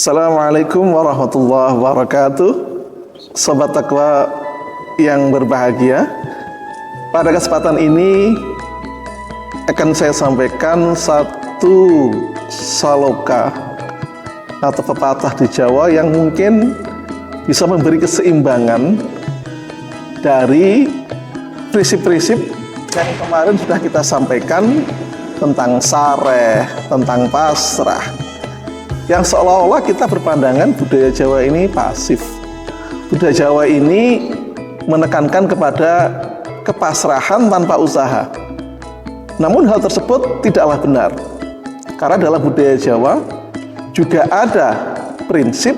Assalamualaikum warahmatullahi wabarakatuh. Sobat Takwa yang berbahagia, pada kesempatan ini akan saya sampaikan satu saloka atau pepatah di Jawa yang mungkin bisa memberi keseimbangan dari prinsip-prinsip yang kemarin sudah kita sampaikan tentang sareh, tentang pasrah, yang seolah-olah kita berpandangan budaya Jawa ini pasif. Budaya Jawa ini menekankan kepada kepasrahan tanpa usaha. Namun hal tersebut tidaklah benar. Karena dalam budaya Jawa juga ada prinsip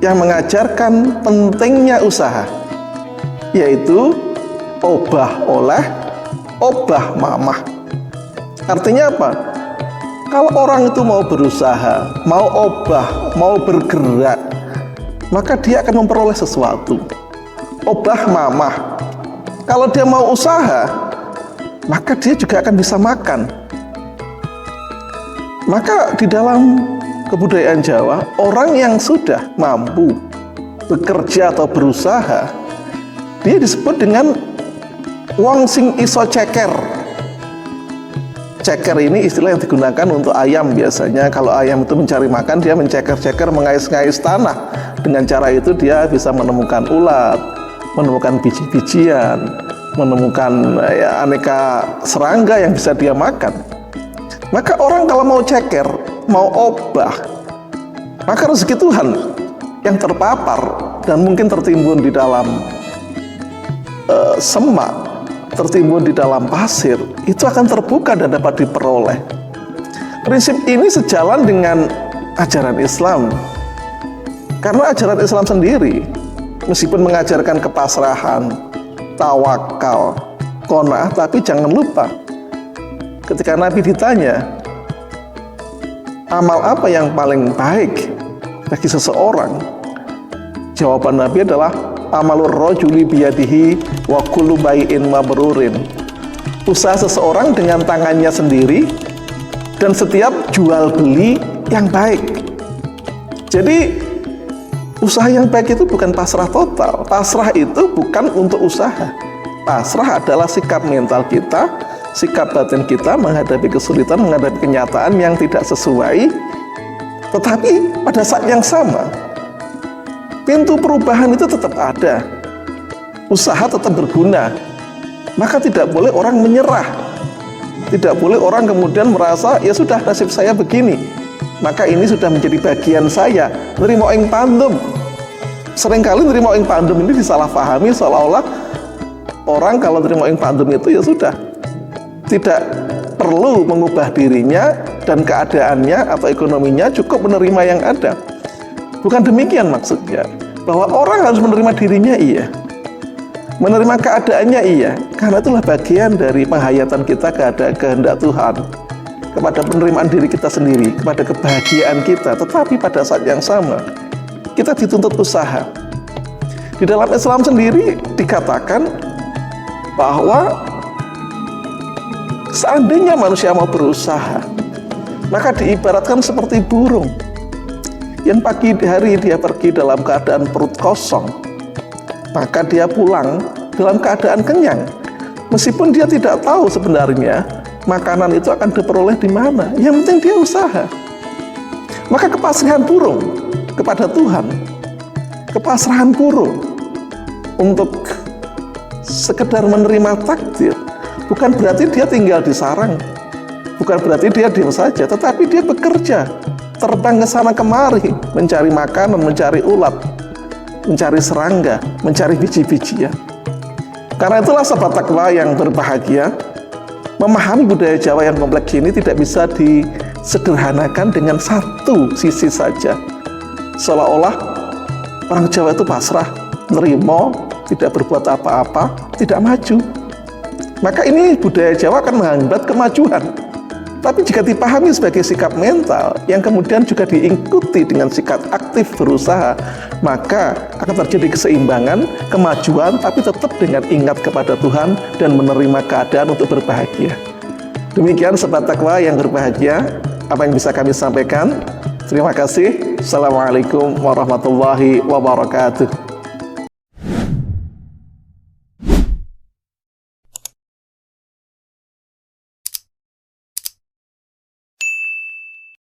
yang mengajarkan pentingnya usaha, yaitu obah oleh, obah mamah. Artinya apa? Kalau orang itu mau berusaha, mau obah, mau bergerak, maka dia akan memperoleh sesuatu. Obah mamah. Kalau dia mau usaha, maka dia juga akan bisa makan. Maka di dalam kebudayaan Jawa, orang yang sudah mampu bekerja atau berusaha, dia disebut dengan wong sing iso ceker. Ceker ini istilah yang digunakan untuk ayam biasanya. Kalau ayam itu mencari makan, dia menceker-ceker, mengais-ngais tanah. Dengan cara itu dia bisa menemukan ulat, menemukan biji-bijian, menemukan aneka serangga yang bisa dia makan. Maka orang kalau mau ceker, mau obah, maka rezeki Tuhan yang terpapar dan mungkin tertimbun di dalam semak, tertimbun di dalam pasir, itu akan terbuka dan dapat diperoleh. Prinsip ini sejalan dengan ajaran Islam. Karena ajaran Islam sendiri, meskipun mengajarkan kepasrahan, tawakal, qanaah, tapi jangan lupa, ketika Nabi ditanya, amal apa yang paling baik bagi seseorang? Jawaban Nabi adalah amalur rajuli biyadihi wa kullu bai'in mabrurin. Usaha seseorang dengan tangannya sendiri dan setiap jual beli yang baik. Jadi usaha yang baik itu bukan pasrah total. Pasrah itu bukan untuk usaha. Pasrah adalah sikap mental kita, sikap batin kita menghadapi kesulitan, menghadapi kenyataan yang tidak sesuai. Tetapi pada saat yang sama, pintu perubahan itu tetap ada. Usaha tetap berguna. Maka tidak boleh orang menyerah. Tidak boleh orang kemudian merasa, ya sudah nasib saya begini, maka ini sudah menjadi bagian saya. Nerimo ing pandum. Seringkali nerimo ing pandum ini disalahpahami seolah-olah orang kalau nerimo ing pandum itu ya sudah, tidak perlu mengubah dirinya dan keadaannya atau ekonominya, cukup menerima yang ada. Bukan demikian maksudnya, bahwa orang harus menerima dirinya, iya, menerima keadaannya, iya, karena itulah bagian dari penghayatan kita kepada kehendak Tuhan, kepada penerimaan diri kita sendiri, kepada kebahagiaan kita. Tetapi pada saat yang sama, kita dituntut usaha. Di dalam Islam sendiri dikatakan bahwa seandainya manusia mau berusaha, maka diibaratkan seperti burung yang pagi hari dia pergi dalam keadaan perut kosong, maka dia pulang dalam keadaan kenyang. Meskipun dia tidak tahu sebenarnya makanan itu akan diperoleh di mana, yang penting dia usaha. Maka kepasrahan burung kepada Tuhan, kepasrahan burung untuk sekedar menerima takdir, bukan berarti dia tinggal di sarang, bukan berarti dia diam saja, tetapi dia bekerja, terbang ke sana kemari, mencari makanan, mencari ulat, mencari serangga, mencari biji-bijian. Karena itulah sahabat takwa yang berbahagia, memahami budaya Jawa yang kompleks ini tidak bisa disederhanakan dengan satu sisi saja. Seolah-olah orang Jawa itu pasrah, nerimo, tidak berbuat apa-apa, tidak maju. Maka ini budaya Jawa akan menghambat kemajuan. Tapi jika dipahami sebagai sikap mental yang kemudian juga diikuti dengan sikap aktif berusaha, maka akan terjadi keseimbangan, kemajuan, tapi tetap dengan ingat kepada Tuhan dan menerima keadaan untuk berbahagia. Demikian sahabat takwa yang berbahagia, apa yang bisa kami sampaikan. Terima kasih. Assalamualaikum warahmatullahi wabarakatuh.